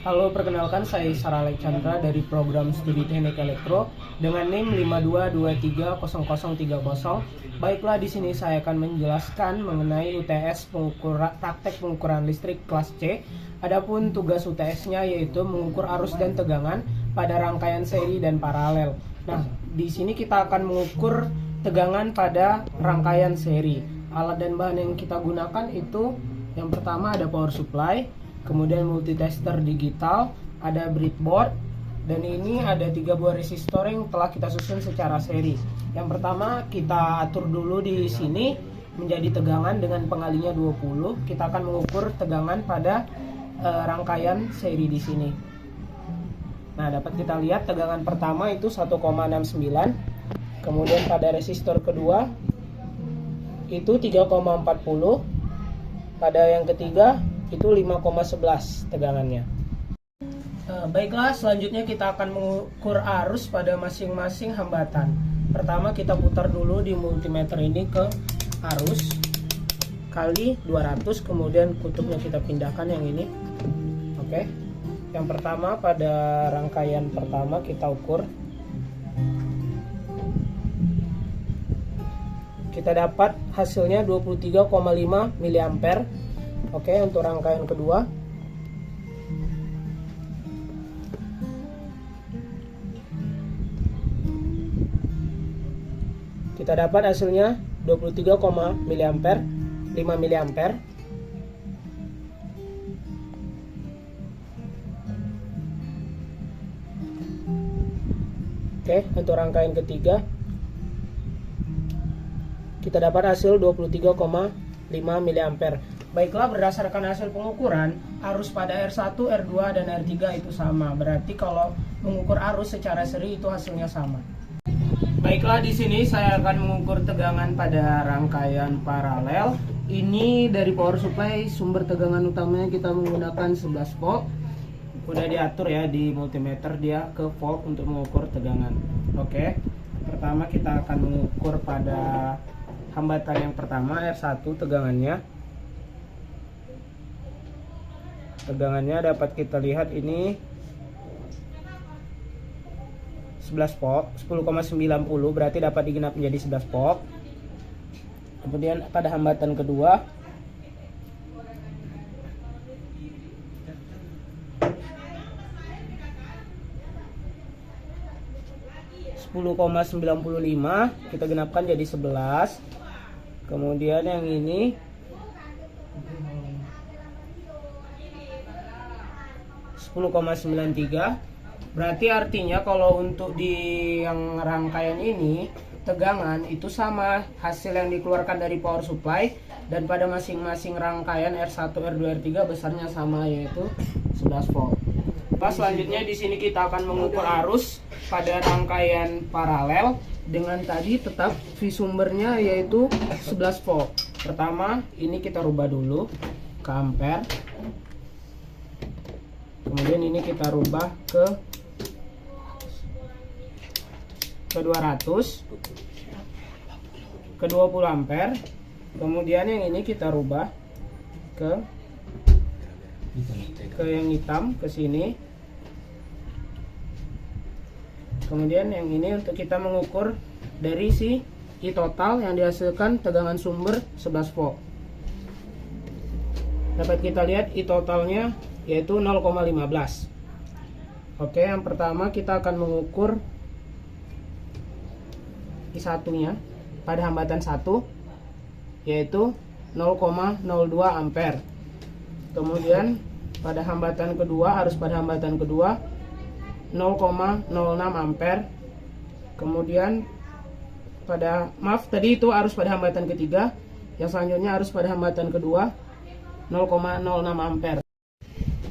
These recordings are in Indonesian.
Halo, perkenalkan saya Sarah Alexandra dari program studi teknik elektro dengan NIM 52230030. Baiklah, di sini saya akan menjelaskan mengenai UTS praktek pengukuran listrik kelas C. Adapun tugas UTS-nya yaitu mengukur arus dan tegangan pada rangkaian seri dan paralel. Nah, di sini kita akan mengukur tegangan pada rangkaian seri. Alat dan bahan yang kita gunakan itu yang pertama ada power supply, kemudian multitester digital, ada breadboard, dan ini ada 3 buah resistor yang telah kita susun secara seri. Yang pertama kita atur dulu di sini menjadi tegangan dengan pengalinya 20. Kita akan mengukur tegangan pada rangkaian seri di sini. Nah, dapat kita lihat tegangan pertama itu 1,69. Kemudian pada resistor kedua itu 3,40. Pada yang ketiga itu 5,11 tegangannya. Baiklah, selanjutnya kita akan mengukur arus pada masing-masing hambatan. Pertama kita putar dulu di multimeter ini ke arus kali 200, kemudian kutubnya kita pindahkan yang ini. Oke. Yang pertama pada rangkaian pertama kita ukur. Kita dapat hasilnya 23,5 mA. Oke, untuk rangkaian kedua kita dapat hasilnya 23, mA, 5 mA. Oke, untuk rangkaian ketiga kita dapat hasil 23,5 mA. Baiklah, berdasarkan hasil pengukuran, arus pada R1, R2, dan R3 itu sama. Berarti kalau mengukur arus secara seri itu hasilnya sama. Baiklah, di sini saya akan mengukur tegangan pada rangkaian paralel. Ini dari power supply, sumber tegangan utamanya kita menggunakan 11 volt. Udah diatur ya di multimeter dia ke volt untuk mengukur tegangan. Oke. Pertama kita akan mengukur pada hambatan yang pertama R1 tegangannya. Tegangannya dapat kita lihat ini 11 volt, 10,90, berarti dapat digenap menjadi 11 volt. Kemudian pada hambatan kedua ,95 kita genapkan jadi 11. Kemudian yang ini 10,93. Berarti artinya kalau untuk di yang rangkaian ini tegangan itu sama hasil yang dikeluarkan dari power supply, dan pada masing-masing rangkaian R1, R2, R3 besarnya sama, yaitu 11 volt. Selanjutnya di sini kita akan mengukur arus pada rangkaian paralel dengan tadi tetap V sumbernya yaitu 11 volt. Pertama ini kita rubah dulu ke ampere. Kemudian ini kita rubah ke 200, ke 20 ampere. Kemudian yang ini kita rubah ke yang hitam, ke sini. Kemudian yang ini untuk kita mengukur dari si I total yang dihasilkan tegangan sumber 11 volt. Dapat kita lihat I totalnya yaitu 0,15. Oke, yang pertama kita akan mengukur I1 nya pada hambatan 1 yaitu 0,02 ampere. Kemudian pada hambatan kedua, arus pada hambatan kedua 0,06 ampere. Kemudian tadi itu arus pada hambatan ketiga. Yang selanjutnya arus pada hambatan kedua 0,06 ampere.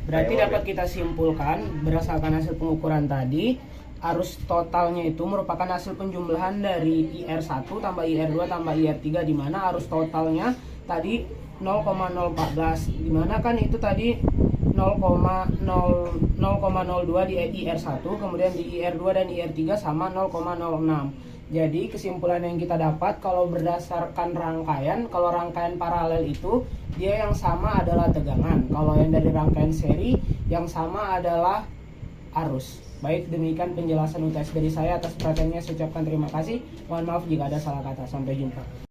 Berarti dapat kita simpulkan berdasarkan hasil pengukuran tadi, arus totalnya itu merupakan hasil penjumlahan dari IR1 tambah IR2 tambah IR3, di mana arus totalnya tadi 0,014, di mana kan itu tadi 0,02 di IR1, kemudian di IR3 sama 0,06. Jadi kesimpulan yang kita dapat kalau berdasarkan rangkaian, kalau rangkaian paralel itu dia yang sama adalah tegangan. Kalau yang dari rangkaian seri yang sama adalah arus. Baik, demikian penjelasan UTS dari saya. Atas perhatiannya saya ucapkan terima kasih. Mohon maaf jika ada salah kata. Sampai jumpa.